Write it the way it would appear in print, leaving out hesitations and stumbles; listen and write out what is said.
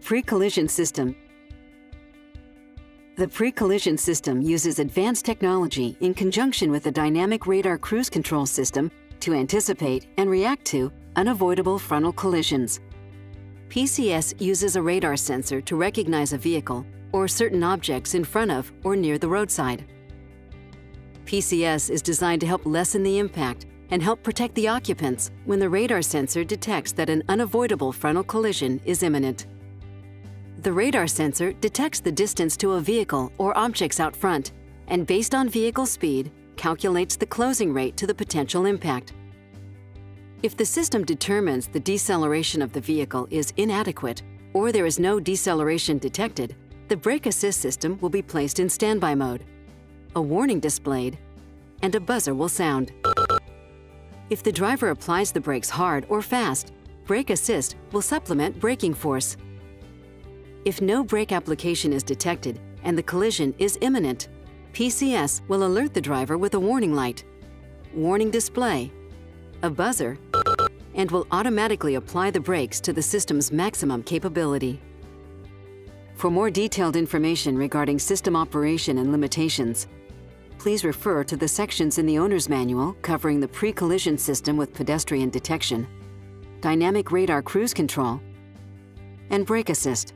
pre-collision system. The pre-collision system uses advanced technology in conjunction with the dynamic radar cruise control system to anticipate and react to unavoidable frontal collisions. PCS uses a radar sensor to recognize a vehicle or certain objects in front of or near the roadside. PCS is designed to help lessen the impact and help protect the occupants when the radar sensor detects that an unavoidable frontal collision is imminent. The radar sensor detects the distance to a vehicle or objects out front, and based on vehicle speed, calculates the closing rate to the potential impact. If the system determines the deceleration of the vehicle is inadequate or there is no deceleration detected, the brake assist system will be placed in standby mode. A warning displayed, and a buzzer will sound. If the driver applies the brakes hard or fast, brake assist will supplement braking force. If no brake application is detected and the collision is imminent, PCS will alert the driver with a warning light, warning display, a buzzer, and will automatically apply the brakes to the system's maximum capability. For more detailed information regarding system operation and limitations, please refer to the sections in the owner's manual covering the pre-collision system with pedestrian detection, dynamic radar cruise control, and brake assist.